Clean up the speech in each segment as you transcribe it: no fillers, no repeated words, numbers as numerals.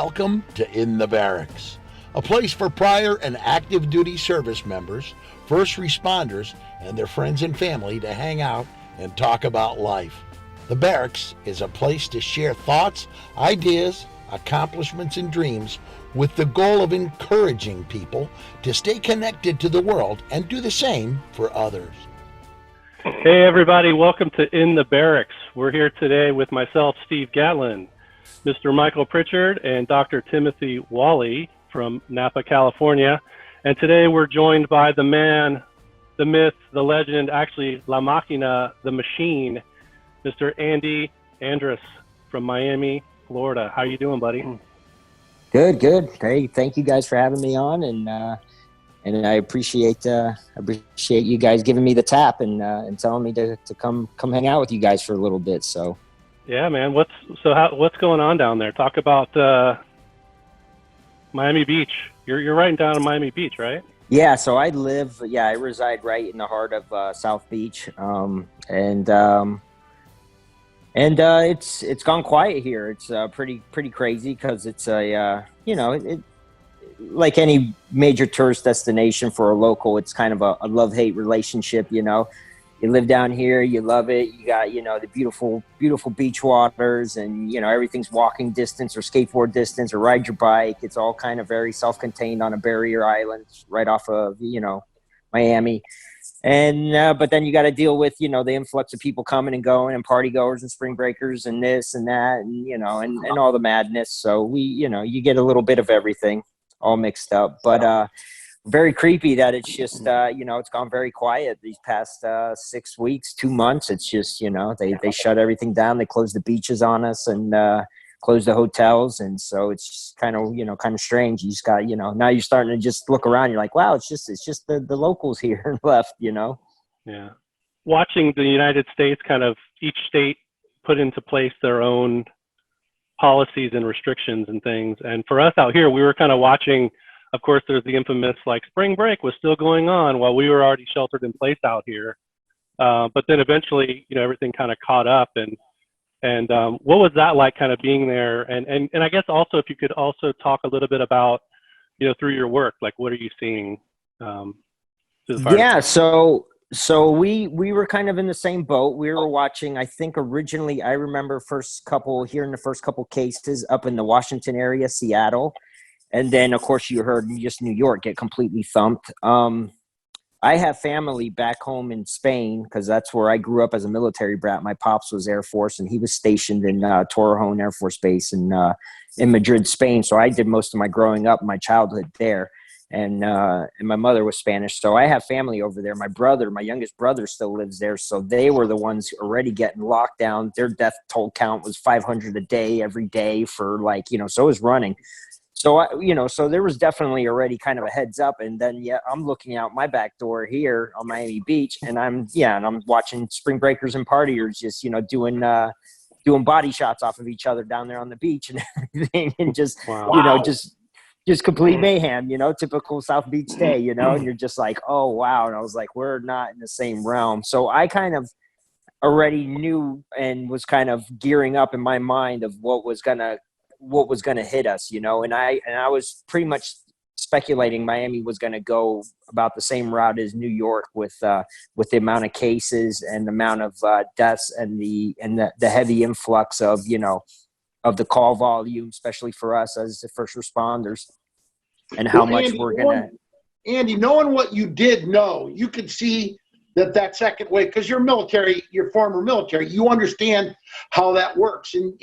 Welcome to In the Barracks, a place for prior and active duty service members, first responders, and their friends and family to hang out and talk about life. The Barracks is a place to share thoughts, ideas, accomplishments, and dreams with the goal of encouraging people to stay connected to the world and do the same for others. Hey everybody, welcome to In the Barracks. We're here today with myself, Steve Gatlin, Mr. Michael Pritchard, and Dr. Timothy Wally from Napa, California. And today we're joined by the man, the myth, the legend, actually La Machina, the machine, Mr. Andras from Miami, Florida. How you doing, buddy? Good. Hey, thank you guys for having me on, and I appreciate you guys giving me the tap and telling me to come hang out with you guys for a little bit. So, yeah, man. What's going on down there? Talk about Miami Beach. You're right down in Miami Beach, right? Yeah. So I reside right in the heart of South Beach, and it's gone quiet here. It's pretty crazy because it's like any major tourist destination for a local, it's kind of a love-hate relationship. You live down here, you love it. You got, the beautiful beach waters, and, everything's walking distance or skateboard distance or ride your bike. It's all kind of very self-contained on a barrier island right off of, Miami. And, but then you got to deal with, the influx of people coming and going and party goers and spring breakers and this and that, and, and all the madness. So you get a little bit of everything all mixed up, but very creepy that it's just it's gone very quiet these past 6 weeks, 2 months. It's just they shut everything down. They closed the beaches on us and closed the hotels, and so it's just kind of strange. You just got now you're starting to just look around. You're like, wow, it's just the locals here left. Yeah, watching the United States, kind of each state put into place their own policies and restrictions and things. And for us out here, we were kind of watching. Of course, there's the infamous spring break was still going on while we were already sheltered in place out here. But then eventually, everything kind of caught up. And what was that like, kind of being there? And I guess also, if you could also talk a little bit about, through your work, like what are you seeing? Yeah. So we were kind of in the same boat. We were watching, I think originally, I remember hearing the first couple cases up in the Washington area, Seattle. And then, of course, you heard just New York get completely thumped. I have family back home in Spain because that's where I grew up as a military brat. My pops was Air Force, and he was stationed in Torrejon Air Force Base in Madrid, Spain. So I did most of my growing up, my childhood there. And my mother was Spanish. So I have family over there. My youngest brother still lives there. So they were the ones already getting locked down. Their death toll count was 500 a day every day for so it was running. So, so there was definitely already kind of a heads up. And then, I'm looking out my back door here on Miami Beach, and I'm watching spring breakers and partiers just, doing body shots off of each other down there on the beach and everything. And just, wow. Just complete mayhem, typical South Beach day, and you're just like, oh, wow. And I was like, we're not in the same realm. So I kind of already knew and was kind of gearing up in my mind of what was going to hit us, and I was pretty much speculating Miami was going to go about the same route as New York with the amount of cases and the amount of deaths and the heavy influx of of the call volume, especially for us as the first responders, and how much Andy, we're gonna. Andy, knowing what you did know, you could see that second wave, because you're military, you're former military, you understand how that works, and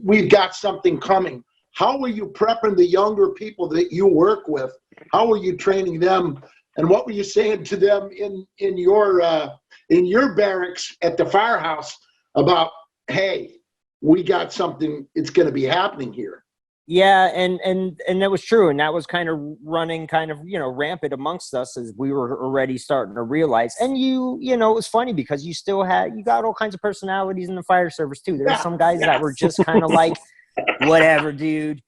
we've got something coming. How were you prepping the younger people that you work with? How were you training them? And what were you saying to them in your barracks at the firehouse about, hey, we got something, it's going to be happening here? Yeah, and that was true, and that was kind of running rampant amongst us as we were already starting to realize. And it was funny because you got all kinds of personalities in the fire service too. There were some guys that were just kind of like, whatever, dude,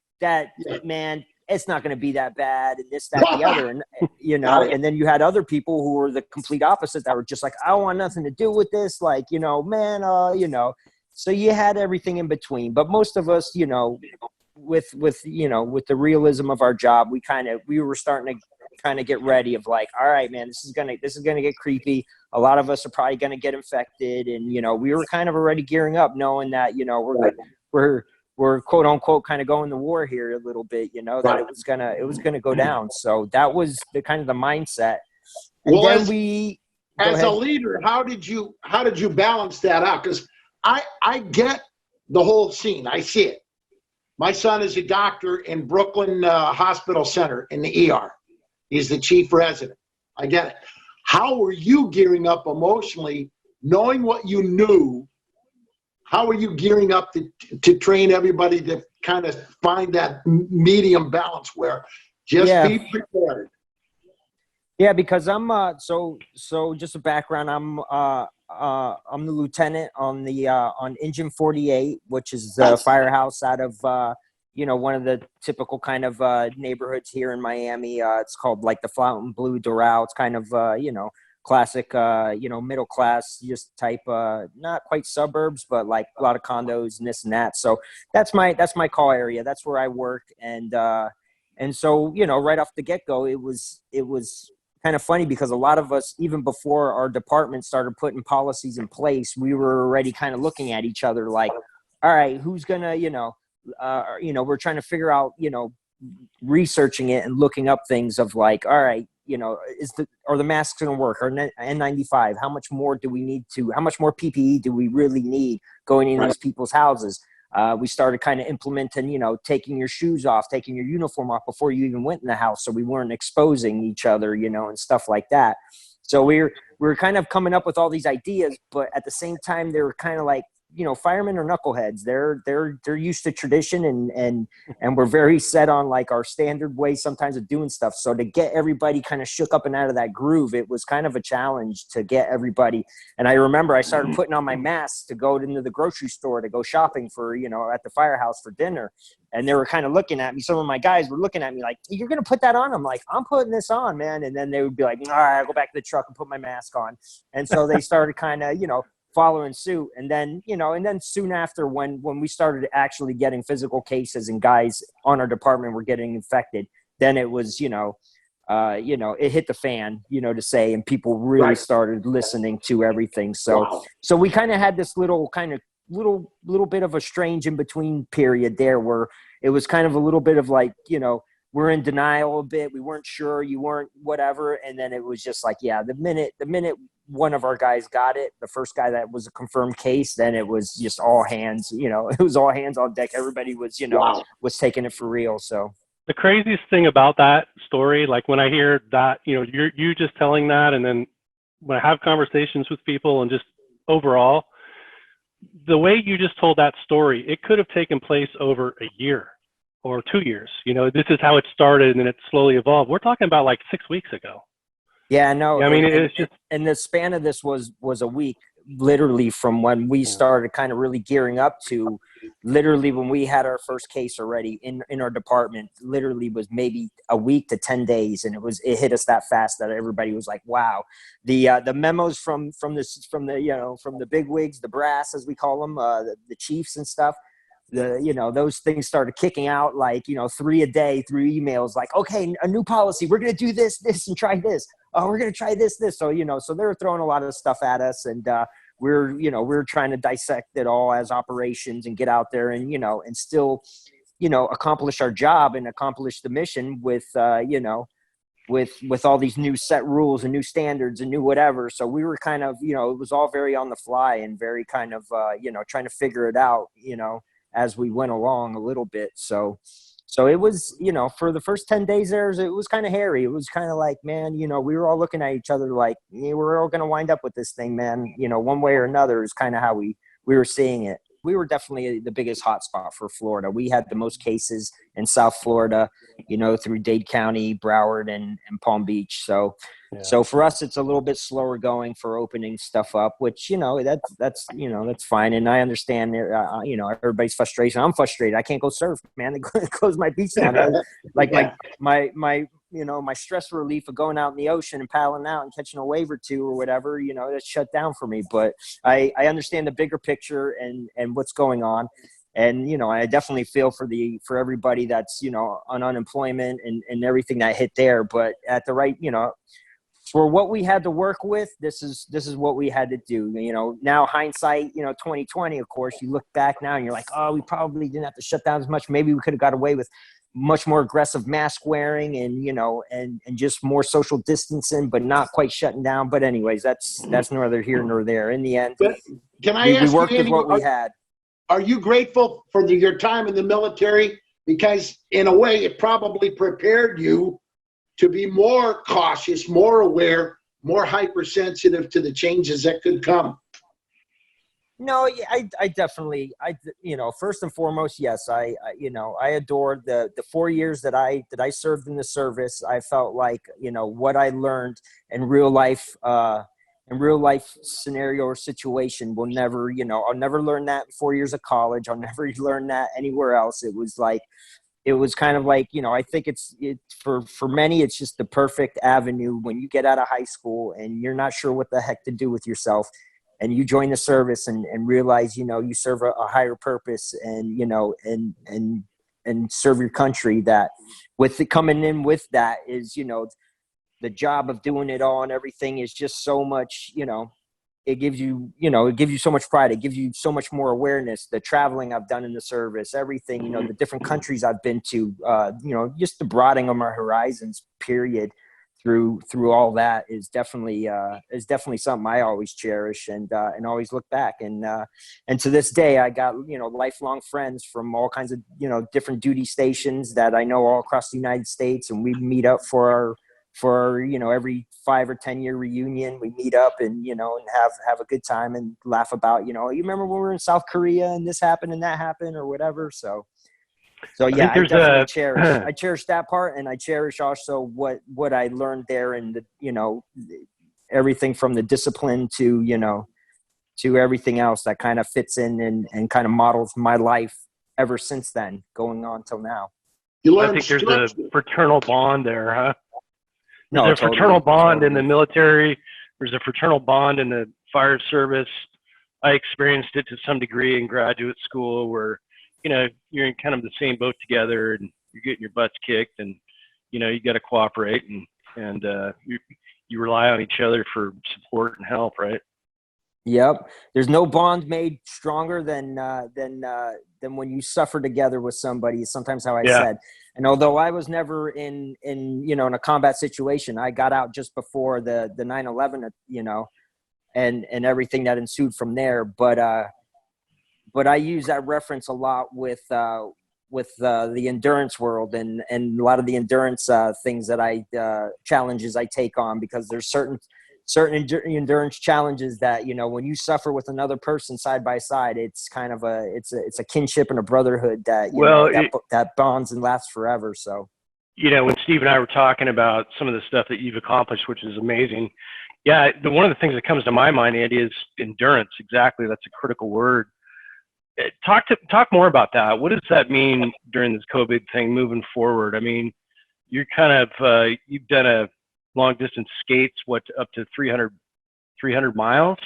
man, it's not going to be that bad, and this, that, the other, and and then you had other people who were the complete opposite that were just like, I don't want nothing to do with this, man, So you had everything in between, but most of us, with the realism of our job, we were starting to kind of get ready of like, all right, man, this is going to get creepy. A lot of us are probably going to get infected. And, we were kind of already gearing up knowing that, we're quote unquote kind of going to war here a little bit, that it was gonna go down. So that was the kind of the mindset. And well, then as a leader, how did you balance that out? Because I get the whole scene. I see it. My son is a doctor in Brooklyn Hospital Center in the ER. He's the chief resident. I get it. How were you gearing up emotionally, knowing what you knew? How are you gearing up to train everybody to kind of find that medium balance where just be prepared? Yeah, because I'm so just a background. I'm the lieutenant on Engine 48, which is the firehouse out of one of the typical kind of neighborhoods here in Miami. It's called like the Fontainebleau Doral. It's kind of classic, middle class, just type, not quite suburbs, but like a lot of condos and this and that. So that's my call area. That's where I work. And so, right off the get go, it was kind of funny because a lot of us, even before our department started putting policies in place, we were already kind of looking at each other like, all right, who's gonna, we're trying to figure out, researching it and looking up things of like, all right, are the masks going to work? Or N95? How much more PPE do we really need going into these people's houses? We started kind of implementing, taking your shoes off, taking your uniform off before you even went in the house. So we weren't exposing each other, and stuff like that. So we were kind of coming up with all these ideas, but at the same time, they were kind of like, firemen are knuckleheads. They're used to tradition and we're very set on like our standard way sometimes of doing stuff. So to get everybody kind of shook up and out of that groove, it was kind of a challenge to get everybody. And I remember I started putting on my mask to go into the grocery store to go shopping for, at the firehouse for dinner. And they were kind of looking at me. Some of my guys were looking at me like, you're going to put that on? I'm like, I'm putting this on, man. And then they would be like, all right, I'll go back to the truck and put my mask on. And so they started kind of, following suit. And then, soon after when we started actually getting physical cases and guys on our department were getting infected, then it was, it hit the fan, to say, and people really started listening to everything. So we kind of had this little bit of a strange in between period there where it was kind of a little bit of like, we're in denial a bit. We weren't sure, you weren't whatever. And then it was just like, yeah, the minute one of our guys got it, the first guy that was a confirmed case, then it was just all hands, it was all hands on deck. Everybody was, was taking it for real. So the craziest thing about that story, like when I hear that, you just telling that, and then when I have conversations with people and just overall, the way you just told that story, it could have taken place over a year or 2 years. This is how it started and then it slowly evolved. We're talking about like 6 weeks ago. Yeah, no. I mean, it's just, and the span of this was a week, literally from when we started kind of really gearing up to literally when we had our first case already in our department, literally was maybe a week to 10 days. And it hit us that fast that everybody was like, wow. The memos from the big wigs, the brass, as we call them, the chiefs and stuff, those things started kicking out like, 3 a day through emails, like, okay, a new policy. We're going to do this, and try this. Oh, we're going to try this. So, so they were throwing a lot of stuff at us, and we're trying to dissect it all as operations and get out there and, and still, accomplish our job and accomplish the mission with, with all these new set rules and new standards and new whatever. So we were kind of, it was all very on the fly and very kind of, trying to figure it out, as we went along a little bit. So it was, for the first 10 days there, it was kind of hairy. It was kind of like, man, we were all looking at each other like, we're all going to wind up with this thing, man, one way or another is kind of how we were seeing it. We were definitely the biggest hotspot for Florida. We had the most cases in South Florida, through Dade County, Broward, and Palm Beach. So for us, it's a little bit slower going for opening stuff up, which, that's fine. And I understand, everybody's frustration. I'm frustrated. I can't go surf, man. They close my beach down. Like my my stress relief of going out in the ocean and paddling out and catching a wave or two or whatever, that's shut down for me. But I understand the bigger picture and what's going on. And, I definitely feel for everybody that's, on unemployment and everything that hit there. But at the right, for what we had to work with, this is what we had to do. Now hindsight, 2020, of course, you look back now and you're like, oh, we probably didn't have to shut down as much. Maybe we could have got away with much more aggressive mask wearing and, and just more social distancing, but not quite shutting down. But anyways, that's neither here nor there. In the end, can I ask we worked you, Andy, with what we had. Are you grateful for your time in the military? Because in a way, it probably prepared you to be more cautious, more aware, more hypersensitive to the changes that could come. No, I definitely, first and foremost, yes, I adored the 4 years that I served in the service. I felt like, what I learned in real life scenario or situation will never, I'll never learn that in 4 years of college. I'll never learn that anywhere else. It was kind of like, I think for many, it's just the perfect avenue when you get out of high school and you're not sure what the heck to do with yourself. And you join the service and realize, you serve a higher purpose and, and serve your country. That with it coming in with that is, the job of doing it all and everything is just so much, it gives you, so much pride. It gives you so much more awareness. The traveling I've done in the service, everything, the different countries I've been to, just the broadening of my horizons, period, through all that is definitely something I always cherish and always look back. And to this day, I got, lifelong friends from all kinds of, different duty stations that I know all across the United States. And we meet up for every 5 or 10 year reunion. We meet up and, and have a good time and laugh about, you remember when we were in South Korea and this happened and that happened or whatever. So yeah, I definitely cherish that part. And I cherish also what I learned there and everything from the discipline to everything else that kind of fits in and kind of models my life ever since then, going on till now. I think there's a fraternal bond there, huh? There's a fraternal bond in the military. There's a fraternal bond in the fire service. I experienced it to some degree in graduate school where, you're in kind of the same boat together and you're getting your butts kicked and, you got to cooperate and you rely on each other for support and help, right? Yep. There's no bond made stronger than when you suffer together with somebody, is sometimes how I said. And although I was never in a combat situation, I got out just before the 9/11, and everything that ensued from there. But I use that reference a lot with the endurance world and a lot of the endurance things that challenges I take on, because there's certain endurance challenges that, when you suffer with another person side by side, it's kind of it's a kinship and a brotherhood that, that bonds and lasts forever. So, when Steve and I were talking about some of the stuff that you've accomplished, which is amazing. Yeah. One of the things that comes to my mind, Andy, is endurance. Exactly. That's a critical word. Talk more about that. What does that mean during this COVID thing moving forward? I mean, you're kind of, you've done a long distance skates, up to 300 miles?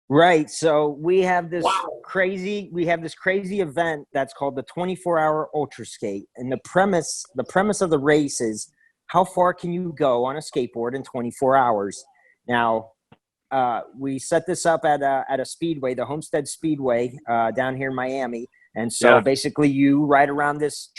Right. So we have this crazy event that's called the 24-hour ultra skate. And the premise of the race is, how far can you go on a skateboard in 24 hours? Now, we set this up at a speedway, the Homestead Speedway, down here in Miami. And so basically you ride around this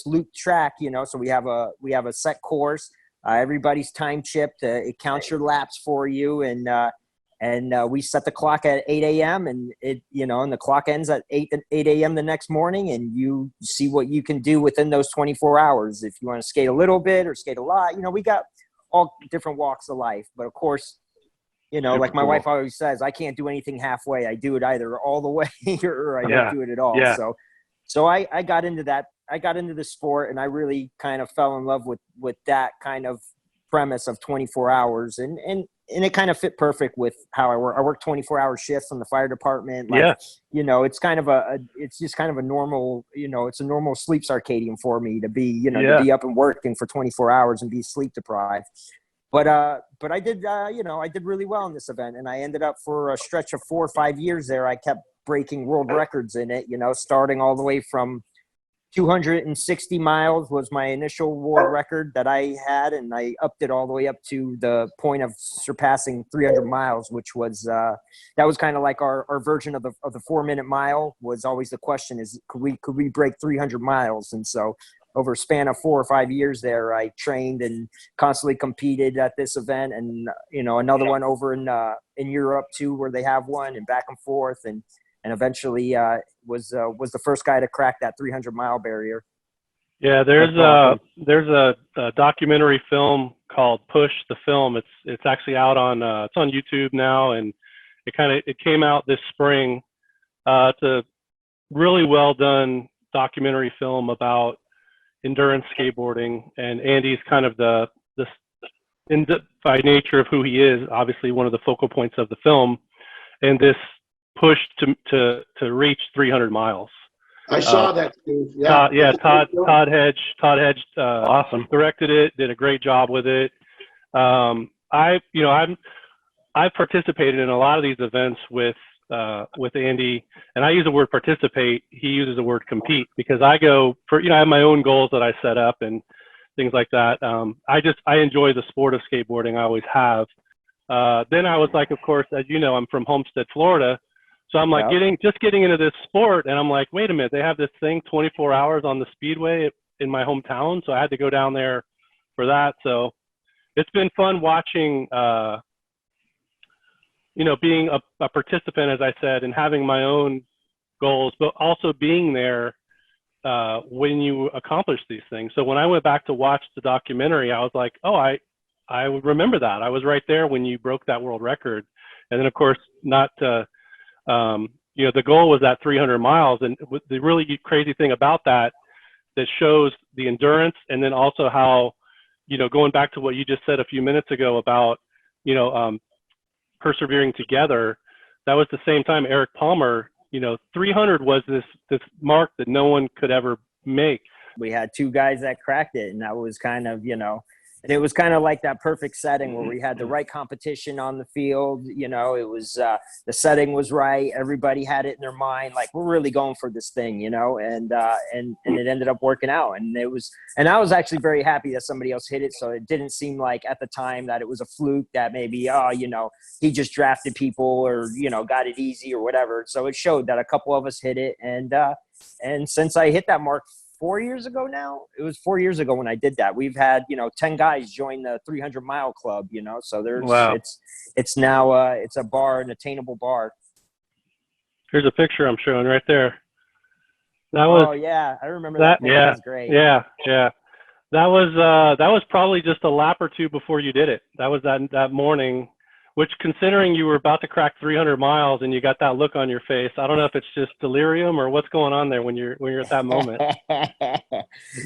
loop track, so we have a set course. Everybody's time chipped. It counts your laps for you. And we set the clock at 8 a.m. and and the clock ends at 8 a.m. the next morning, and you see what you can do within those 24 hours. If you want to skate a little bit or skate a lot, we got all different walks of life. But of course, like my wife always says, I can't do anything halfway. I do it either all the way or I don't do it at all. Yeah. So I got into that. I got into the sport, and I really kind of fell in love with that kind of premise of 24 hours, and it kind of fit perfect with how I work. I work 24-hour shifts on the fire department. Like, you know, it's kind of it's just kind of a normal, you know, it's a normal sleep circadian for me to be, you know, to be up and working for 24 hours and be sleep deprived. But I did, you know, I did really well in this event, and I ended up for a stretch of 4 or 5 years there. I kept breaking world records in it, you know, starting all the way from 260 miles was my initial world record that I had, and I upped it all the way up to the point of surpassing 300 miles, which was that was kind of like our version of the 4-minute mile. Was always the question is could we break 300 miles? And so over a span of 4 or 5 years there, I trained and constantly competed at this event, and you know, another one over in Europe too, where they have one, and back and forth, and eventually was the first guy to crack that 300-mile barrier. Yeah, there's a documentary film called Push the Film. It's actually out on it's on YouTube now, and it came out this spring. It's a really well done documentary film about endurance skateboarding, and Andy's kind of by nature of who he is, obviously one of the focal points of the film, and this push to reach 300 miles. I saw that too. Yeah. Todd Hedge, awesome, directed it, did a great job with it. I've participated in a lot of these events with Andy, and I use the word participate. He uses the word compete, because I go for, you know, I have my own goals that I set up and things like that. I enjoy the sport of skateboarding. I always have. Then I was like, of course, as you know, I'm from Homestead, Florida. So I'm like getting into this sport, and I'm like, wait a minute, they have this thing 24 hours on the speedway in my hometown. So I had to go down there for that. So it's been fun watching, you know, being a participant, as I said, and having my own goals, but also being there when you accomplish these things. So when I went back to watch the documentary, I was like, oh, I would remember that. I was right there when you broke that world record. And then, of course, you know, the goal was that 300 miles. And the really crazy thing about that shows the endurance, and then also how, you know, going back to what you just said a few minutes ago about, you know, persevering together, that was the same time Eric Palmer, you know, 300 was this mark that no one could ever make. We had 2 guys that cracked it, and that was kind of, you know, and it was kind of like that perfect setting where we had the right competition on the field. You know, it was the setting was right. Everybody had it in their mind, like, we're really going for this thing, you know, and it ended up working out. And I was actually very happy that somebody else hit it. So it didn't seem like at the time that it was a fluke, that maybe, you know, he just drafted people or, you know, got it easy or whatever. So it showed that a couple of us hit it. And since I hit that mark 4 years ago now, it was 4 years ago when I did that, we've had, you know, 10 guys join the 300 mile club, you know, so there's, it's now, it's a bar, an attainable bar. Here's a picture I'm showing right there. That was, oh yeah, I remember that. Yeah. That was great. Yeah. That was probably just a lap or two before you did it. That was that morning, which, considering you were about to crack 300 miles and you got that look on your face, I don't know if it's just delirium or what's going on there when you're at that moment.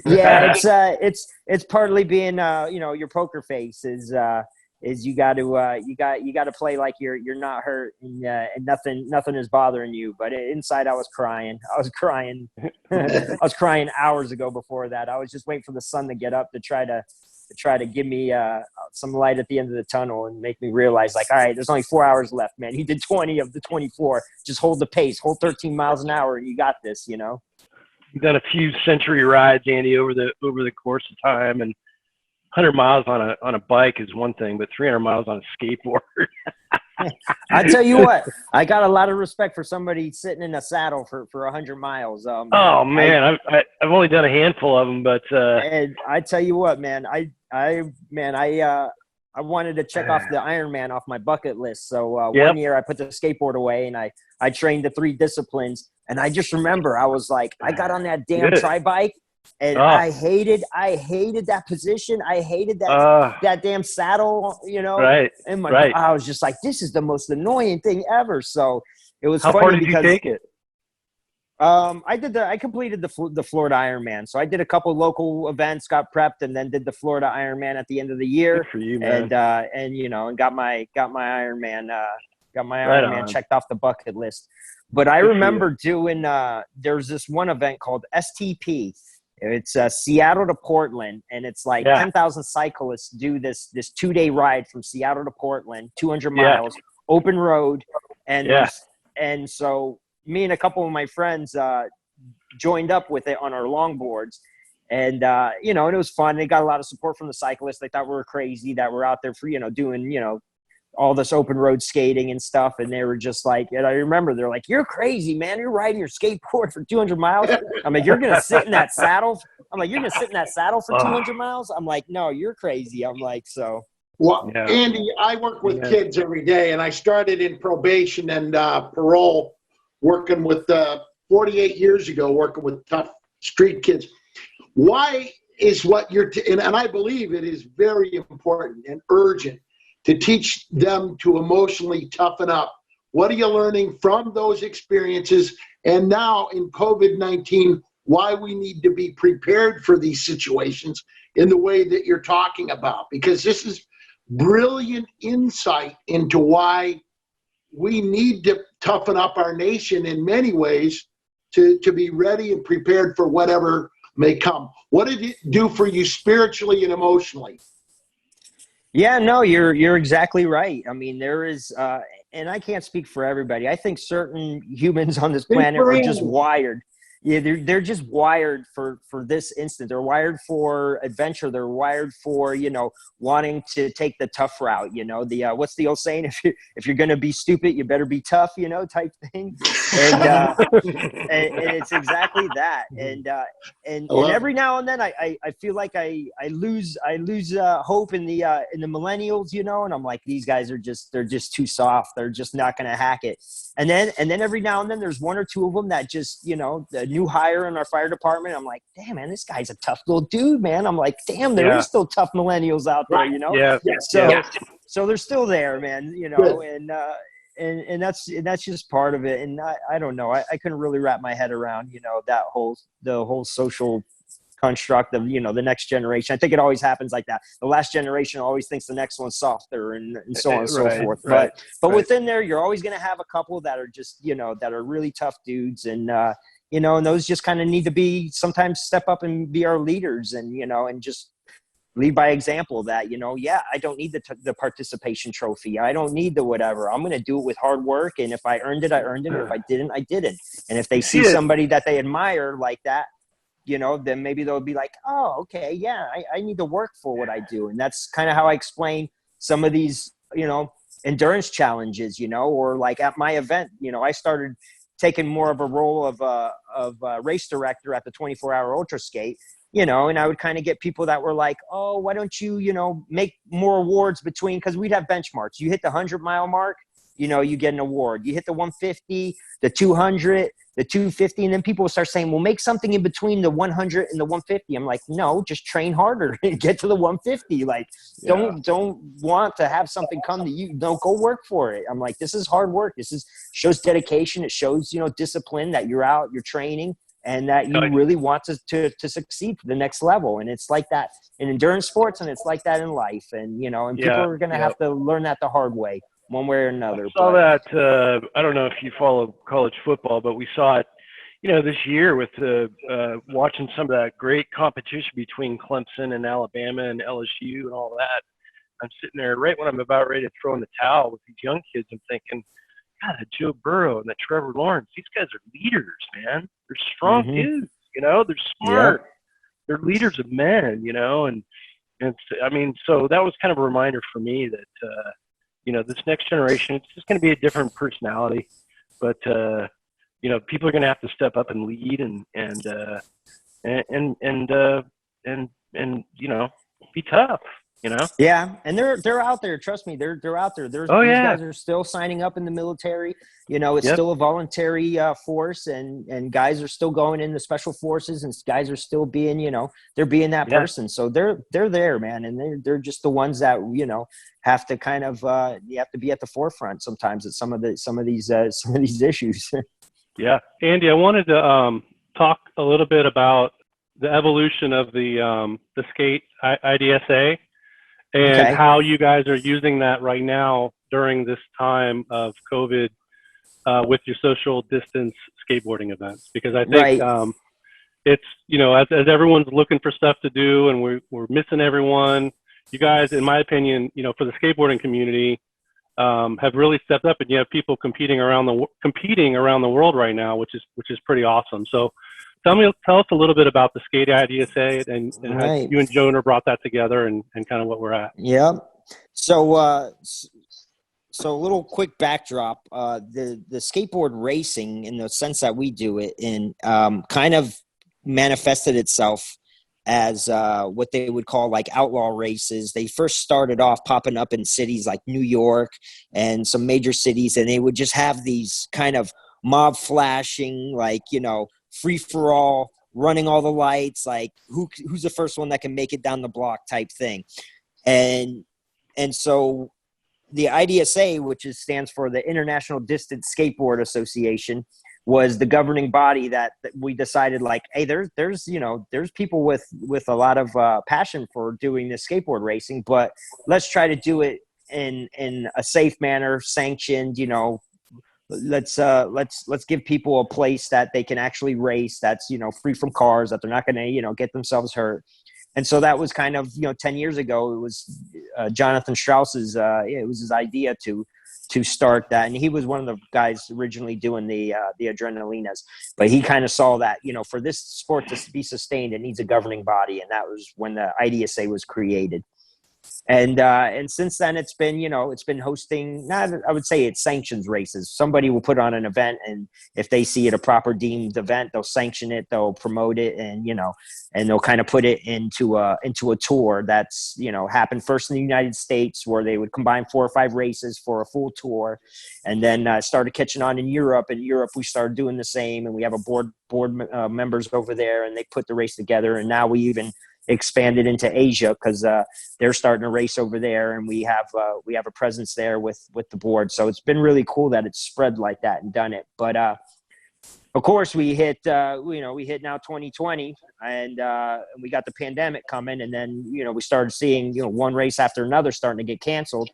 Yeah, it's partly being, you know, your poker face is you got to play like you're not hurt, and nothing is bothering you. But inside, I was crying. I was crying hours ago before that. I was just waiting for the sun to get up to try to give me some light at the end of the tunnel and make me realize, like, all right, there's only 4 hours left, man. You did 20 of the 24. Just hold the pace, hold 13 miles an hour, and you got this, you know? You've done a few century rides, Andy, over the course of time, and 100 miles on a bike is one thing, but 300 miles on a skateboard. I tell you what, I got a lot of respect for somebody sitting in a saddle for 100 miles. Oh man, I've only done a handful of them, but and I tell you what, man, I wanted to check off the Ironman off my bucket list. So one year I put the skateboard away, and I trained the 3 disciplines. And I just remember I was like, I got on that damn tri-bike, and I hated that position. I hated that damn saddle, you know. Right. And I was just like, this is the most annoying thing ever. So it was How funny far did because you take it? I completed the Florida Ironman. So I did a couple local events, got prepped, and then did the Florida Ironman at the end of the year. Good for you, man. And got my Ironman, Right Ironman on. checked off the bucket list. But I remember doing, there's this one event called STP. It's Seattle to Portland, and it's like 10,000 cyclists do this 2-day ride from Seattle to Portland, 200 miles, open road. And so me and a couple of my friends joined up with it on our longboards. And, and it was fun. They got a lot of support from the cyclists. They thought we were crazy that we're out there for, doing, all this open road skating and stuff. And they were just like, and I remember they're like, "You're crazy, man. You're riding your skateboard for 200 miles. I'm like, you're going to sit in that saddle. I'm like, you're going to sit in that saddle for 200 miles. I'm like, no, you're crazy. I'm like, so. Well, Andy, I work with kids every day, and I started in probation and parole, working with 48 years ago, working with tough street kids. Why is what you're, and I believe it is very important and urgent to teach them to emotionally toughen up. What are you learning from those experiences? And now in COVID-19, why we need to be prepared for these situations in the way that you're talking about? Because this is brilliant insight into why we need to toughen up our nation in many ways to be ready and prepared for whatever may come. What did it do for you spiritually and emotionally? Yeah, no, you're exactly right. I mean, there is, and I can't speak for everybody. I think certain humans on this planet are just wired. Yeah, they're just wired for this instant. They're wired for adventure. They're wired for, wanting to take the tough route. The what's the old saying? If you're gonna be stupid, you better be tough. Type thing. And it's exactly that. And every now and then I feel like I lose hope in the millennials. And I'm like, these guys they're just too soft. They're just not gonna hack it. And then every now and then there's one or two of them that just the new hire in our fire department. I'm like, damn, man, this guy's a tough little dude, man. I'm like, damn, there is still tough millennials out there, So they're still there, man, and that's just part of it. And I don't know. I couldn't really wrap my head around, the whole social construct of, the next generation. I think it always happens like that. The last generation always thinks the next one's softer and so on and so forth. But within there, you're always going to have a couple that are just, that are really tough dudes. And, and those just kind of need to be sometimes step up and be our leaders and, and just lead by example that, I don't need the participation trophy. I don't need the whatever. I'm going to do it with hard work. And if I earned it, I earned it. If I didn't, I didn't. And if they see somebody that they admire like that, then maybe they'll be like, oh, okay, yeah, I need to work for what I do. And that's kind of how I explain some of these, endurance challenges, or like at my event, I started taking more of a role of a race director at the 24-hour ultra skate, and I would kind of get people that were like, oh, why don't you, make more awards between, because we'd have benchmarks. You hit the 100-mile mark, you get an award. You hit the 150, the 200, the 250, and then people will start saying, well, make something in between the 100 and the 150. I'm like, no, just train harder and get to the 150. Like, don't want to have something come to you. Don't go work for it. I'm like, this is hard work. Shows dedication. It shows, discipline, that you're out, you're training, and that you really want to succeed to the next level. And it's like that in endurance sports, and it's like that in life. And, people are going to have to learn that the hard way, one way or another. I saw that. I don't know if you follow college football, but we saw it, this year with watching some of that great competition between Clemson and Alabama and LSU and all that. I'm sitting there right when I'm about ready to throw in the towel with these young kids. I'm thinking, God, that Joe Burrow and that Trevor Lawrence, these guys are leaders, man. They're strong dudes, they're smart. They're leaders of men, and so that was kind of a reminder for me that, this next generation, it's just going to be a different personality, but, people are going to have to step up and lead and be tough. Yeah, and they're out there. Trust me, they're out there. These guys are still signing up in the military. It's still a voluntary force, and guys are still going in the special forces, and guys are still being, they're being that person. So they're there, man, and they're just the ones that have to kind of you have to be at the forefront sometimes at some of these issues. Yeah. Andy, I wanted to talk a little bit about the evolution of the Skate IDSA and Okay. how you guys are using that right now during this time of COVID with your social distance skateboarding events. Because I think Right. it's, you know, as everyone's looking for stuff to do and we're missing everyone, you guys, in my opinion, you know, for the skateboarding community, have really stepped up, and you have people competing around the world right now, which is pretty awesome. So tell us a little bit about the Skate IDSA and how Right. you and Jonah brought that together and kind of what we're at. Yeah. So, so a little quick backdrop. The skateboard racing, in the sense that we do it, in kind of manifested itself as what they would call like outlaw races. They first started off popping up in cities like New York and some major cities, and they would just have these kind of mob flashing, like, you know, free for all, running all the lights, like who's the first one that can make it down the block type thing. And so the IDSA, which stands for the International Distance Skateboard Association, was the governing body that we decided, like, hey, there's you know, there's people with a lot of passion for doing this skateboard racing, but let's try to do it in a safe manner, sanctioned. You know, let's give people a place that they can actually race, that's, you know, free from cars, that they're not going to, you know, get themselves hurt. And so that was kind of, you know, 10 years ago, it was Jonathan Strauss's, it was his idea to start that. And he was one of the guys originally doing the Adrenalinas, but he kind of saw that, you know, for this sport to be sustained, it needs a governing body. And that was when the IDSA was created. And since then, it's been, you know, it's been hosting, not, I would say it's sanctions races. Somebody will put on an event, and if they see it a proper deemed event, they'll sanction it, they'll promote it, and, you know, and they'll kind of put it into a tour that's, you know, happened first in the United States, where they would combine 4 or 5 races for a full tour, and then started catching on in Europe. In Europe, we started doing the same, and we have a board members over there, and they put the race together. And now we even expanded into Asia, because they're starting to race over there, and we have a presence there with the board. So it's been really cool that it's spread like that and done it. But of course, we hit now 2020, and we got the pandemic coming, and then, you know, we started seeing, you know, one race after another starting to get canceled.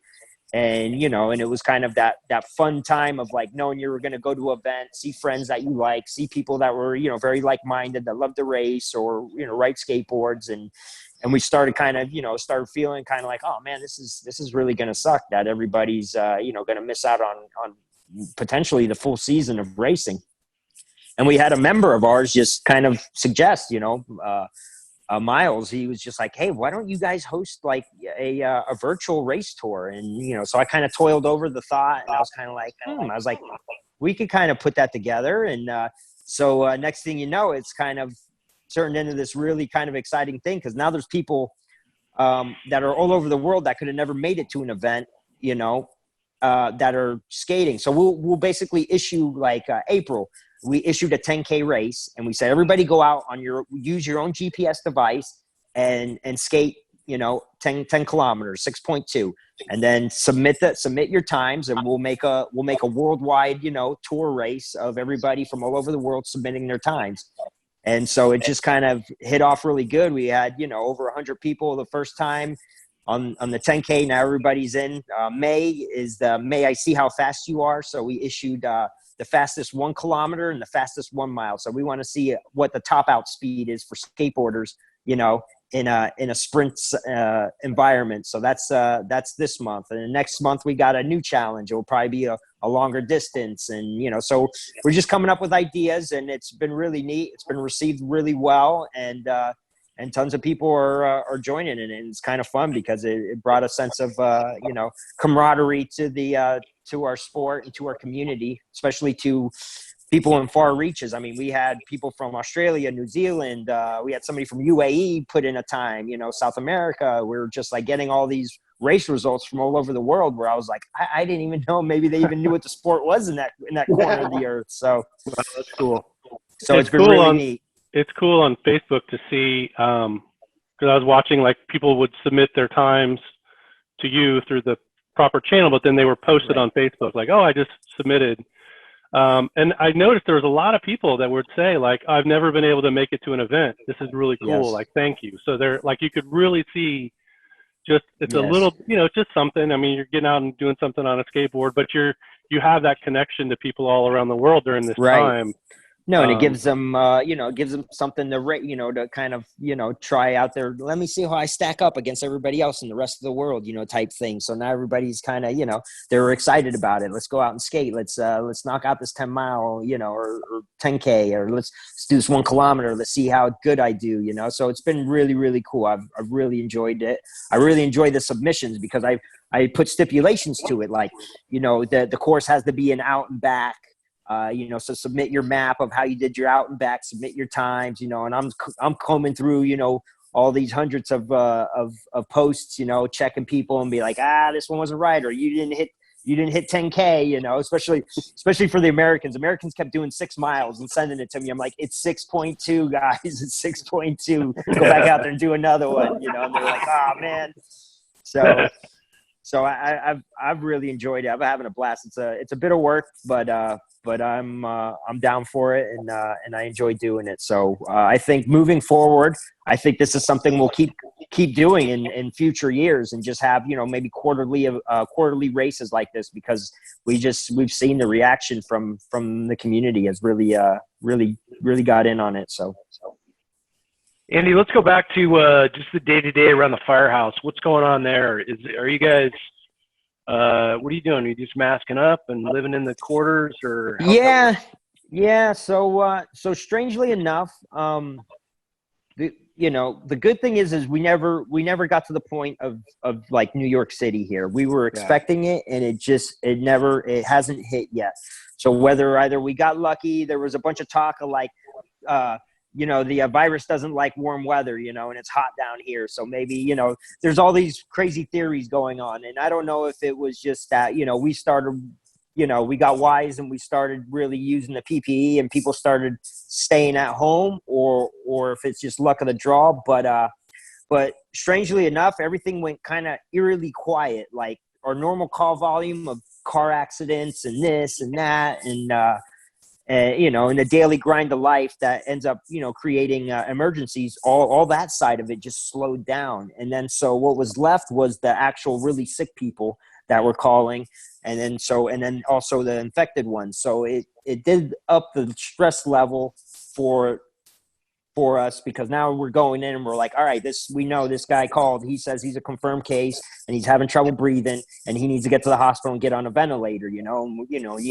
And, you know, and it was kind of that fun time of, like, knowing you were going to go to an event, see friends that you like, see people that were, you know, very like-minded, that loved to race or, you know, ride skateboards. And we started kind of, you know, feeling kind of like, oh man, this is really going to suck, that everybody's, you know, going to miss out on potentially the full season of racing. And we had a member of ours just kind of suggest, you know, Miles, he was just like, hey, why don't you guys host like a virtual race tour? And, you know, so I kind of toiled over the thought, and I was kind of like, I was like, we could kind of put that together. And so next thing you know, it's kind of turned into this really kind of exciting thing, because now there's people that are all over the world that could have never made it to an event, you know, that are skating. So we'll basically issue, like, April, we issued a 10K race, and we said, everybody go out use your own GPS device and skate, you know, 10 kilometers, 6.2, and then submit your times, and we'll make a worldwide, you know, tour race of everybody from all over the world submitting their times. And so it just kind of hit off really good. We had, you know, over 100 people the first time on the 10K. Now everybody's in. May is the May I See How Fast You Are. So we issued the fastest 1 kilometer and the fastest 1 mile. So we want to see what the top out speed is for skateboarders, you know, in a sprint environment. So that's this month. And the next month we got a new challenge. It will probably be a longer distance. And, you know, so we're just coming up with ideas, and it's been really neat. It's been received really well. And tons of people are joining it, and it's kind of fun because it brought a sense of, you know, camaraderie to our sport and to our community, especially to people in far reaches. I mean, we had people from Australia, New Zealand. We had somebody from UAE put in a time, you know, South America. We were just like getting all these race results from all over the world, where I was like, I didn't even know maybe they even knew what the sport was in that corner of the earth. So Wow, that's cool. So it's been cool, really neat. It's cool on Facebook to see, because I was watching, like, people would submit their times to you through the proper channel, but then they were posted on Facebook, like, oh, I just submitted. And I noticed there was a lot of people that would say like, I've never been able to make it to an event. This is really cool. Yes. Like, thank you. So they're like, you could really see just, it's a Yes. little, it's just something. I mean, you're getting out and doing something on a skateboard, but you have that connection to people all around the world during this time. No, and it gives them, gives them something to, to kind of, try out there. Let me see how I stack up against everybody else in the rest of the world, type thing. So now everybody's kind of, they're excited about it. Let's go out and skate. Let's knock out this 10-mile, or 10K, or let's do this 1 kilometer. Let's see how good I do, So it's been really, really cool. I've really enjoyed it. I really enjoy the submissions because I put stipulations to it. Like, the course has to be an out and back. So submit your map of how you did your out and back, submit your times, and I'm combing through, all these hundreds of posts, checking people and be like, this one wasn't right. Or you didn't hit 10K, especially for the Americans. Americans kept doing 6 miles and sending it to me. I'm like, it's 6.2 guys. It's 6.2. Go back out there and do another one, and they're like, oh man. So I've really enjoyed it. I'm having a blast. It's a bit of work, but I'm down for it, and I enjoy doing it. So I think moving forward, I think this is something we'll keep doing in future years, and just have maybe quarterly races like this, because we've seen the reaction from the community has really got in on it. So. Andy, let's go back to just the day-to-day around the firehouse. What's going on there? Are you guys, what are you doing? Are you just masking up and living in the quarters, or? Yeah. So strangely enough, the good thing is we never got to the point of like New York City here. We were expecting it, and it hasn't hit yet. So whether either we got lucky, there was a bunch of talk of like, the virus doesn't like warm weather, and it's hot down here. So maybe, there's all these crazy theories going on. And I don't know if it was just that, we started, we got wise and we started really using the PPE and people started staying at home, or if it's just luck of the draw. But strangely enough, everything went kind of eerily quiet. Like our normal call volume of car accidents and this and that, and, in the daily grind of life that ends up, creating emergencies, all that side of it just slowed down. And then so what was left was the actual really sick people that were calling. And then also the infected ones. So it did up the stress level for us, because now we're going in and we're like, all right, we know this guy called. He says he's a confirmed case and he's having trouble breathing and he needs to get to the hospital and get on a ventilator, you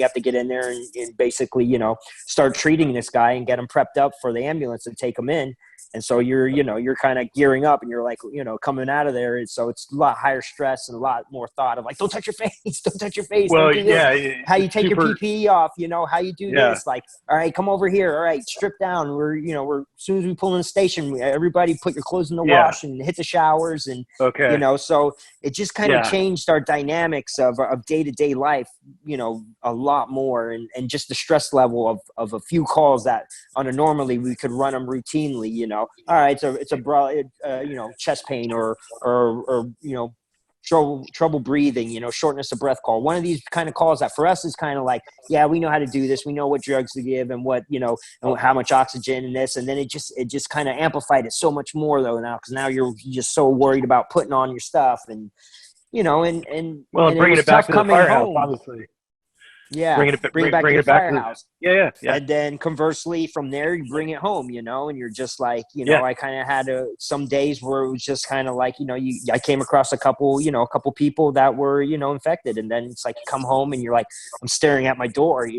have to get in there and basically, start treating this guy and get him prepped up for the ambulance and take him in. And so you're kind of gearing up and you're like, coming out of there. So it's a lot higher stress and a lot more thought of like, don't touch your face, don't touch your face. Well, how you take your PPE off, how you do this. Like, all right, come over here. All right, strip down. We're as soon as we pull in the station, everybody put your clothes in the wash and hit the showers. And, so it just kind of changed our dynamics of day-to-day life, a lot more. And just the stress level of a few calls that on a normally we could run them routinely, all right, so it's a chest pain or trouble breathing, shortness of breath call. One of these kind of calls that for us is kind of like, we know how to do this. We know what drugs to give and what, and how much oxygen and this. And then it just kind of amplified it so much more though now, because now you're just so worried about putting on your stuff and, and bringing it back to the firehouse, obviously. Yeah, bring it back to the firehouse. Yeah. And then conversely, from there, you bring it home, and you're just like, I kind of had some days where it was just kind of like, I came across a couple people that were, infected. And then it's like you come home and you're like, I'm staring at my door,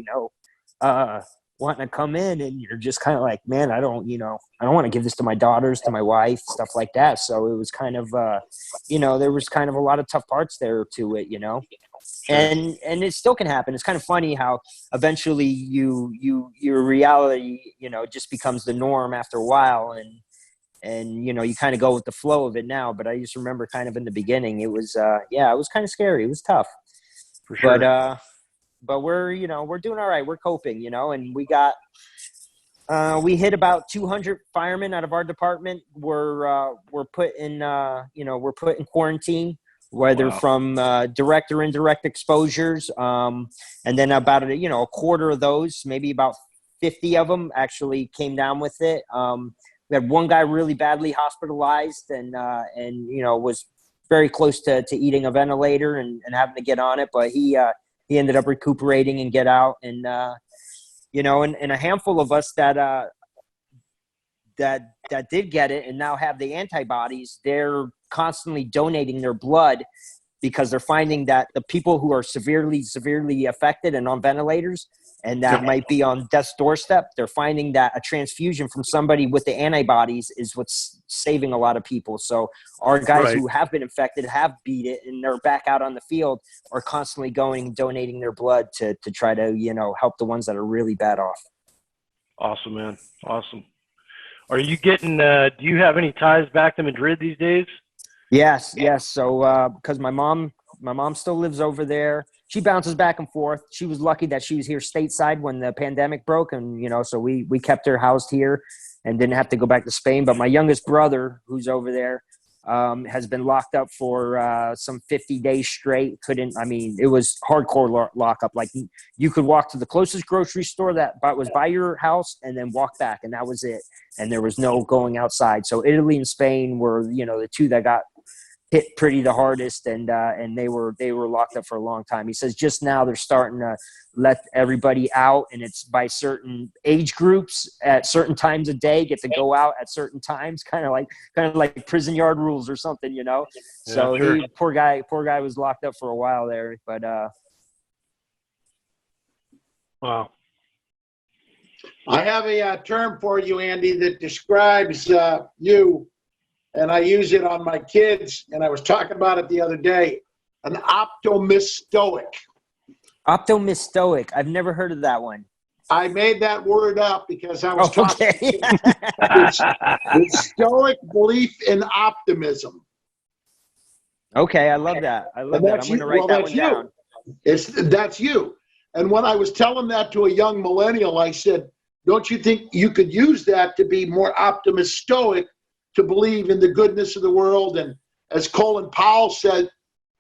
wanting to come in, and you're just kind of like, man, I don't want to give this to my daughters, to my wife, stuff like that. So it was kind of, there was kind of a lot of tough parts there to it, Sure. And it still can happen. It's kind of funny how eventually your reality, just becomes the norm after a while, and you kind of go with the flow of it now. But I just remember kind of in the beginning, it was it was kind of scary. It was tough. For sure. But we're doing all right. We're coping, and we hit about 200 firemen out of our department. We're put in quarantine. whether Wow. from direct or indirect exposures. And then about a quarter of those, maybe about 50 of them actually came down with it. We had one guy really badly hospitalized and was very close to eating a ventilator and having to get on it, but he ended up recuperating and get out. And and a handful of us that did get it and now have the antibodies, they're constantly donating their blood because they're finding that the people who are severely affected and on ventilators and that might be on death's doorstep, they're finding that a transfusion from somebody with the antibodies is what's saving a lot of people. So our guys who have been infected, have beat it, and they're back out on the field, are constantly going and donating their blood to try to, help the ones that are really bad off. Awesome, man. Awesome. Are you getting, do you have any ties back to Madrid these days? Yes. So, because my mom still lives over there. She bounces back and forth. She was lucky that she was here stateside when the pandemic broke. And, so we kept her housed here and didn't have to go back to Spain. But my youngest brother, who's over there, has been locked up for some 50 days straight. It was hardcore lockup. Like you could walk to the closest grocery store that was by your house and then walk back, and that was it. And there was no going outside. So Italy and Spain were, the two that got hit pretty the hardest, and they were locked up for a long time. He says just now they're starting to let everybody out, and it's by certain age groups at certain times of day, get to go out at certain times, kind of like prison yard rules or something, So Yeah, sure. poor guy was locked up for a while there, but Wow. I have a term for you, Andy, that describes you, and I use it on my kids, and I was talking about it the other day, an optimistoic. Optimistoic. I've never heard of that one. I made that word up because I was talking. Okay. It's stoic belief in optimism. Okay, I love that. I'm going to write that one down. That's you. And when I was telling that to a young millennial, I said, don't you think you could use that to be more optimistoic, to believe in the goodness of the world? And as Colin Powell said,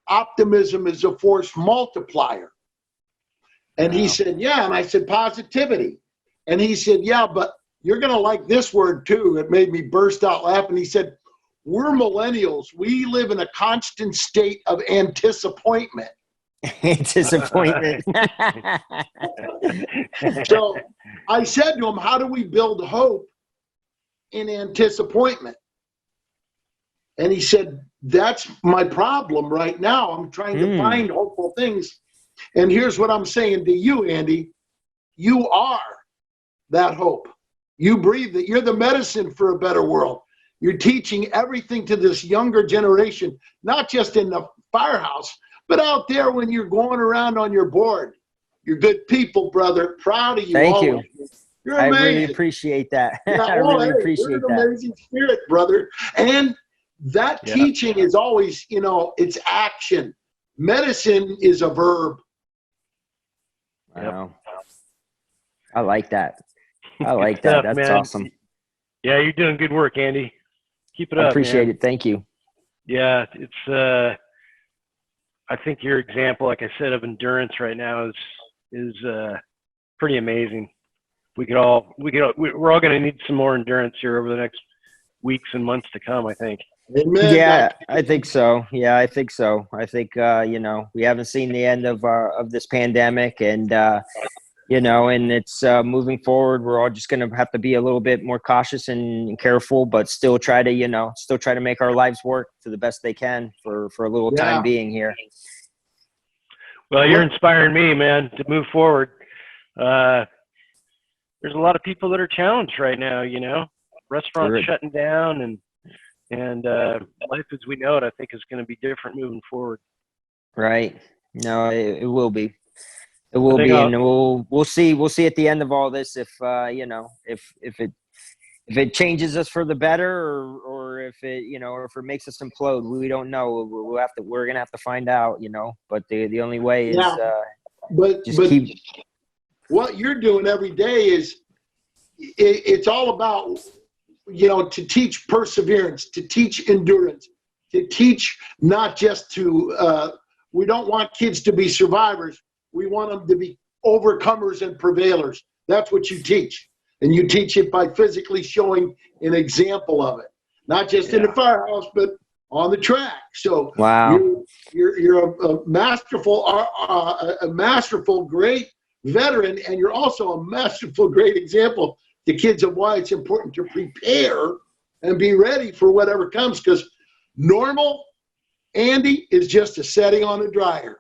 optimism is a force multiplier. And he said, yeah. And I said, positivity. And he said, yeah, but you're going to like this word too. It made me burst out laughing. He said, we're millennials. We live in a constant state of anticipation. Disappointment. So I said to him, how do we build hope in anticipation? And he said, that's my problem right now. I'm trying to find hopeful things. And here's what I'm saying to you, Andy. You are that hope. You breathe it. You're the medicine for a better world. You're teaching everything to this younger generation, not just in the firehouse, but out there when you're going around on your board. You're good people, brother. Proud of you. Thank always. you. You're I amazing. really appreciate that. Yeah, I really appreciate you're an that. amazing spirit, brother. And that teaching is always, it's action. Medicine is a verb. Wow. I like that. That's man. awesome. Yeah, you're doing good work, Andy. Keep it up. I appreciate man. it. Thank you. Yeah, it's I think your example, like I said, of endurance right now is pretty amazing. We're all going to need some more endurance here over the next weeks and months to come, I think. Amen. Yeah, I think so. I think we haven't seen the end of this pandemic, and and it's moving forward. We're all just going to have to be a little bit more cautious and careful, but still try to make our lives work to the best they can for a little time being here. Well, you're inspiring me, man, to move forward. There's a lot of people that are challenged right now, restaurants shutting down, and life as we know it, I think, is going to be different moving forward. Right. No, it will be. It will be, and we'll see. We'll see at the end of all this if it changes us for the better, or if it or if it makes us implode. We don't know. We're gonna have to find out. But the only way is but keep. What you're doing every day is it's all about to teach perseverance, to teach endurance, to teach, not just to, we don't want kids to be survivors. We want them to be overcomers and prevailers. That's what you teach. And you teach it by physically showing an example of it, not just in the firehouse, but on the track. So wow, you're a masterful, great veteran, and you're also a masterful, great example to kids of why it's important to prepare and be ready for whatever comes. Because normal, Andy, is just a setting on a dryer.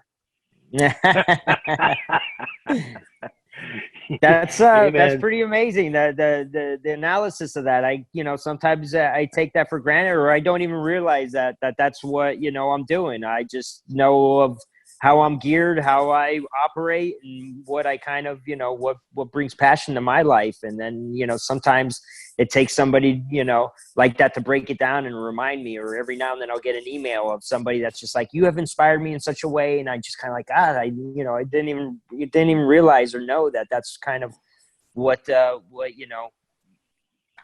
That's pretty amazing. The analysis of that, sometimes I take that for granted, or I don't even realize that's what I'm doing. I just know of how I'm geared, how I operate, and what I kind of what brings passion to my life. And then sometimes it takes somebody like that to break it down and remind me. Or every now and then I'll get an email of somebody that's just like, you have inspired me in such a way, and I just kind of like, God, I didn't even realize or know that that's kind of what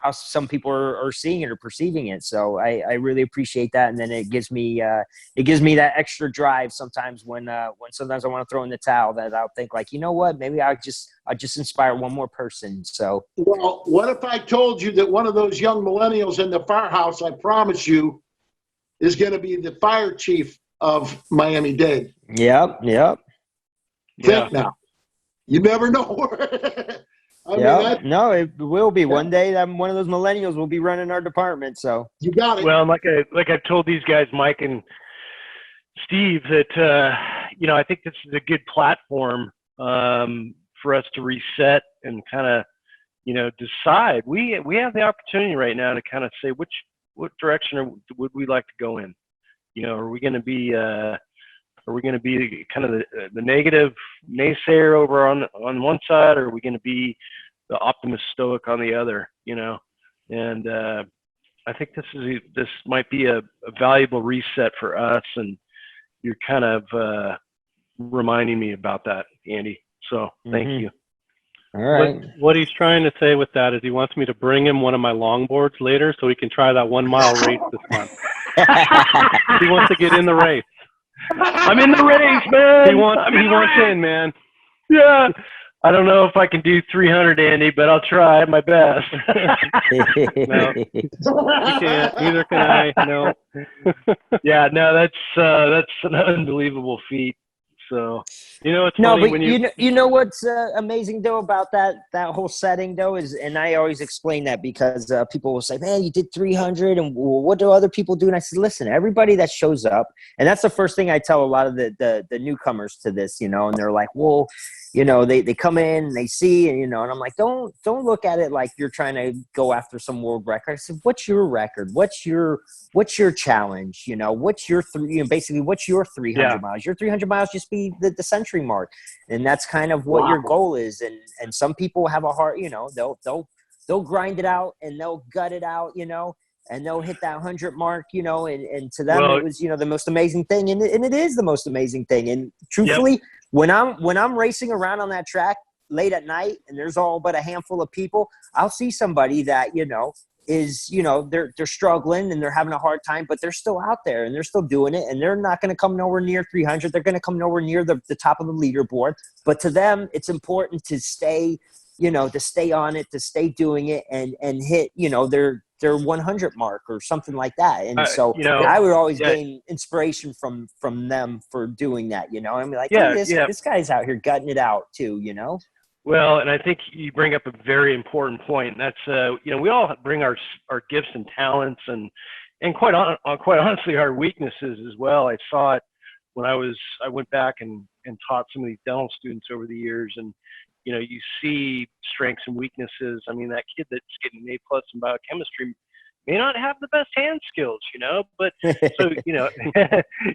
how some people are seeing it or perceiving it. So I really appreciate that. And then it gives me that extra drive sometimes when sometimes I want to throw in the towel, that I'll think like, you know what, maybe I'll just inspire one more person. So, well, what if I told you that one of those young millennials in the firehouse, I promise you, is going to be the fire chief of Miami-Dade? Yep. Think now. You never know. No, it will be one day that one of those millennials will be running our department. So you got it. Well, like I've told these guys, Mike and Steve, that I think this is a good platform for us to reset and kind of decide. We have the opportunity right now to kind of say what direction would we like to go in. Are we going to be kind of the negative naysayer over on one side, or are we going to be the optimist stoic on the other? And I think this might be a valuable reset for us, and you're kind of reminding me about that, Andy. So thank you. All right. What he's trying to say with that is he wants me to bring him one of my longboards later so he can try that 1 mile race this month. He wants to get in the race. I'm in the race, man. He wants in, man. Yeah. I don't know if I can do 300, Andy, but I'll try my best. No, you can't. Neither can I. No. Yeah, no, that's an unbelievable feat. So, it's funny but when you know what's amazing though about that whole setting though is, and I always explain that because people will say, man, you did 300 and what do other people do? And I said, listen, everybody that shows up, and that's the first thing I tell a lot of the newcomers to this, and they're like, well, they come in and they see, and I'm like, don't look at it like you're trying to go after some world record. I said, what's your record? What's your challenge? What's your basically what's your 300 miles? Your 300 miles just be the century mark, and that's kind of what your goal is. And some people have a heart, they'll grind it out and they'll gut it out, and they'll hit that 100 mark, and to them it was, the most amazing thing, and it is the most amazing thing. And truthfully, when I'm racing around on that track late at night and there's all but a handful of people, I'll see somebody that, is, they're struggling and they're having a hard time, but they're still out there and they're still doing it, and they're not going to come nowhere near 300. They're going to come nowhere near the top of the leaderboard. But to them, it's important to stay, to stay on it, to stay doing it, and hit, their 100 mark or something like that. And so I would always gain inspiration from them for doing that, and be like, this guy's out here gutting it out too, Well, and I think you bring up a very important point. And that's, we all bring our gifts and talents and quite honestly, our weaknesses as well. I saw it when I went back and taught some of these dental students over the years, and, you see strengths and weaknesses. I mean, that kid that's getting an A+ in biochemistry may not have the best hand skills, but so,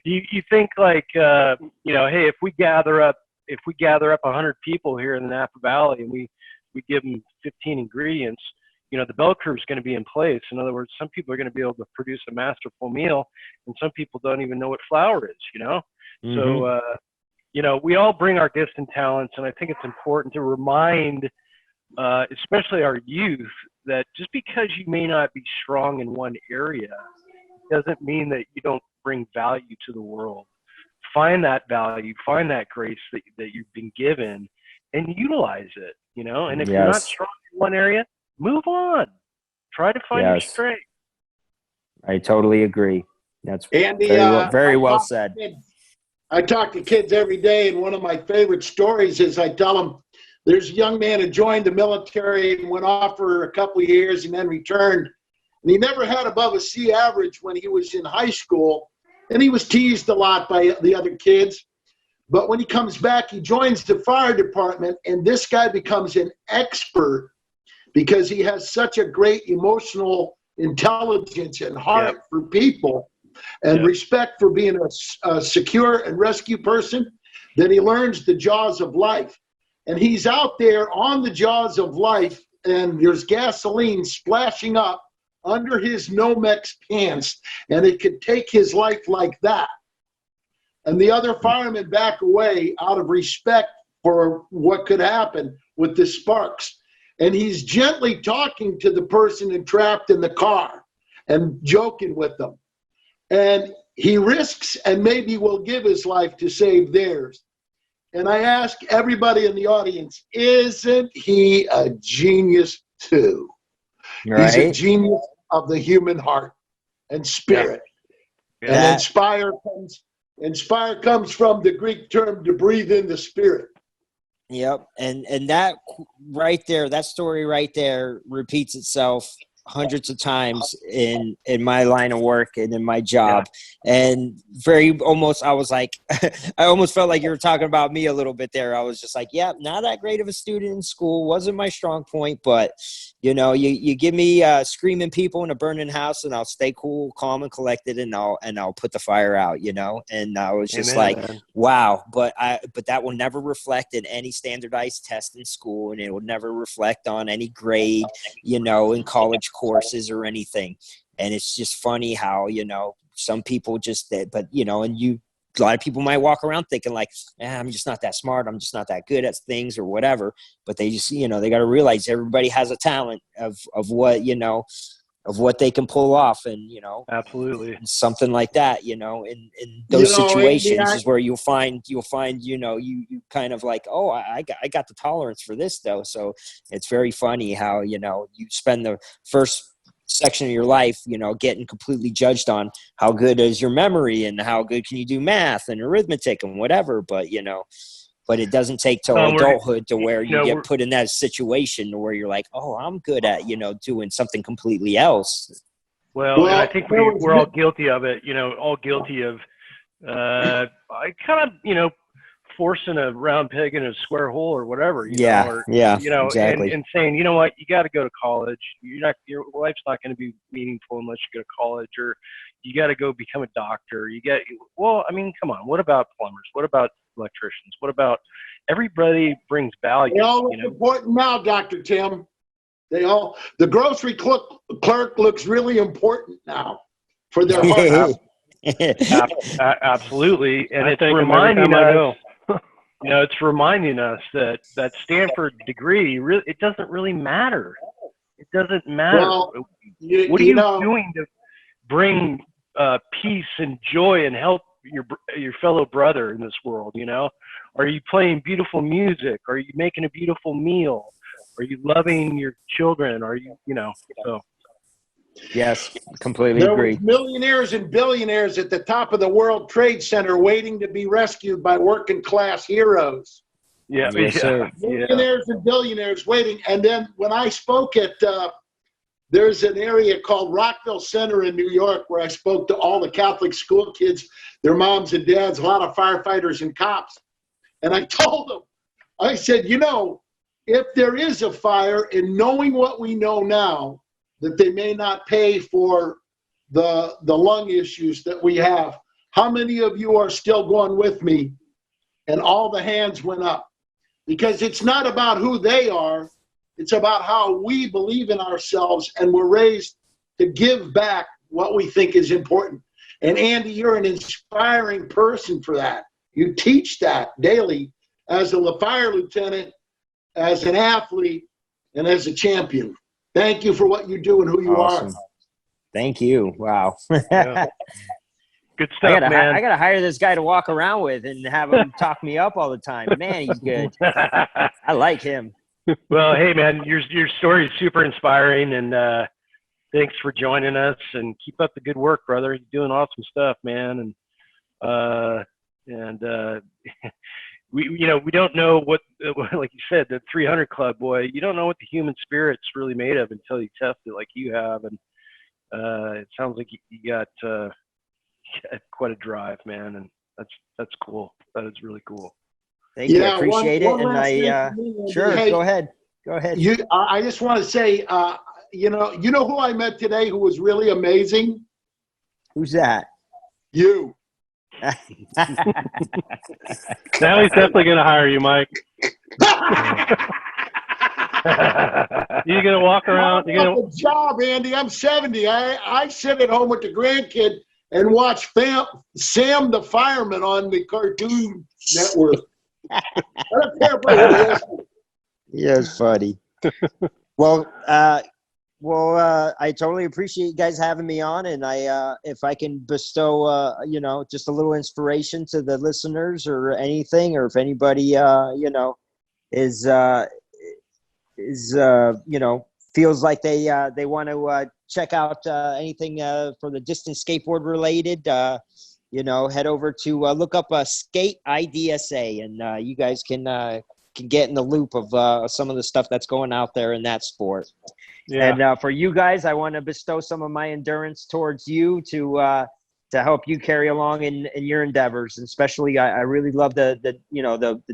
you think like, hey, if we gather up 100 people here in the Napa Valley and we give them 15 ingredients, the bell curve is going to be in place. In other words, some people are going to be able to produce a masterful meal, and some people don't even know what flour is, Mm-hmm. So, we all bring our gifts and talents, and I think it's important to remind, especially our youth, that just because you may not be strong in one area doesn't mean that you don't bring value to the world. Find that value, find that grace that you've been given, and utilize it, you know. And if you're not strong in one area, move on. Try to find your strength. I totally agree. That's Andy, very well said. I talk to kids every day, and one of my favorite stories is I tell them there's a young man who joined the military and went off for a couple of years and then returned. And he never had above a C average when he was in high school, and he was teased a lot by the other kids. But when he comes back, he joins the fire department, and this guy becomes an expert because he has such a great emotional intelligence and heart for people and respect for being a secure and rescue person. Then he learns the jaws of life. And he's out there on the jaws of life, and there's gasoline splashing up under his Nomex pants, and it could take his life like that. And the other firemen back away out of respect for what could happen with the sparks. And he's gently talking to the person entrapped in the car and joking with them. And he risks and maybe will give his life to save theirs. And I ask everybody in the audience, isn't he a genius too? Right. He's a genius of the human heart and spirit. And inspire comes from the Greek term to breathe in the spirit. Yep. And that right there, that story right there repeats itself hundreds of times in my line of work and in my job. And I was like, I almost felt like you were talking about me a little bit there. I was just like, yeah, not that great of a student in school, wasn't my strong point, but you know, you give me screaming people in a burning house and I'll stay cool, calm and collected, and I'll put the fire out, you know? And I was just wow, but that will never reflect in any standardized test in school, and it will never reflect on any grade, you know, in college courses or anything. And it's just funny how, you know, some people just, but you know, and a lot of people might walk around thinking like, I'm just not that smart, I'm just not that good at things or whatever. But they just, you know, they got to realize everybody has a talent of what, you know, of what they can pull off, and you know, absolutely something like that, you know, in those situations is where you'll find, you know, you kind of like, oh, I got the tolerance for this though. So it's very funny how, you know, you spend the first section of your life, you know, getting completely judged on how good is your memory and how good can you do math and arithmetic and whatever, but you know, but it doesn't take till adulthood to where you get put in that situation where you're like, oh, I'm good at, you know, doing something completely else. Well, and I think we're all guilty of it, you know, all guilty of I kind of, you know, forcing a round peg in a square hole or whatever, you know, or, you know, exactly. and saying, you know what, you got to go to college. Your life's not going to be meaningful unless you go to college, or you got to go become a doctor. Well, I mean, come on. What about plumbers? What about electricians? What about everybody brings value? They all look important now, Dr. Tim. The grocery clerk looks really important now for their heart. Absolutely. And it's reminding us, you know, it's reminding us that Stanford degree, really, it doesn't really matter. It doesn't matter. Well, what are you doing to bring peace and joy and help your fellow brother in this world? You know, are you playing beautiful music? Are you making a beautiful meal? Are you loving your children? Are you, you know, so. Yes, completely agree. There were millionaires and billionaires at the top of the World Trade Center waiting to be rescued by working class heroes. Yeah, millionaires and billionaires waiting. And then when I spoke at, there's an area called Rockville Center in New York where I spoke to all the Catholic school kids, their moms and dads, a lot of firefighters and cops. And I told them, I said, you know, if there is a fire, and knowing what we know now, that they may not pay for the lung issues that we have. How many of you are still going with me? And all the hands went up. Because it's not about who they are, it's about how we believe in ourselves, and we're raised to give back what we think is important. And Andy, you're an inspiring person for that. You teach that daily as a fire lieutenant, as an athlete, and as a champion. Thank you for what you do and who you are. Thank you. Wow. Yeah. Good stuff, man. I gotta hire this guy to walk around with and have him talk me up all the time. Man, he's good. I like him. Well, hey, man, your story is super inspiring, and thanks for joining us. And keep up the good work, brother. You're doing awesome stuff, man. And we don't know what, like you said, the 300 Club, boy. You don't know what the human spirit's really made of until you test it, like you have. And it sounds like you got quite a drive, man, and that's cool. That is really cool. Thank you. I appreciate it. And sure, hey, go ahead. I just want to say, you know who I met today who was really amazing? Who's that? You. Now he's definitely going to hire you, Mike. You're going to walk around. You're going to job, Andy. I'm 70. I sit at home with the grandkid and watch Sam the Fireman on the Cartoon Network. I don't care about who is. Yes, funny. Well, I totally appreciate you guys having me on, and if I can bestow, just a little inspiration to the listeners or anything, or if anybody, feels like they want to check out anything for the distance skateboard related, head over to look up Skate IDSA, and you guys can get in the loop of some of the stuff that's going out there in that sport. Yeah. And for you guys, I want to bestow some of my endurance towards you to help you carry along in your endeavors. And especially, I really love the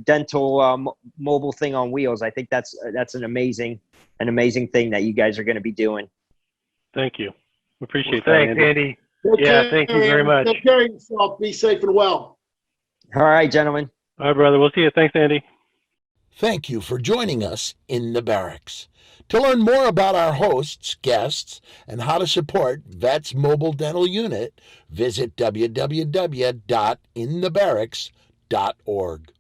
dental mobile thing on wheels. I think that's an amazing thing that you guys are going to be doing. Thank you. Appreciate that. Thanks, Andy. Yeah, thank you very much. Take care of yourself. Be safe and well. All right, gentlemen. All right, brother. We'll see you. Thanks, Andy. Thank you for joining us in the Barracks. To learn more about our hosts, guests, and how to support VET's Mobile Dental Unit, visit www.inthebarracks.org.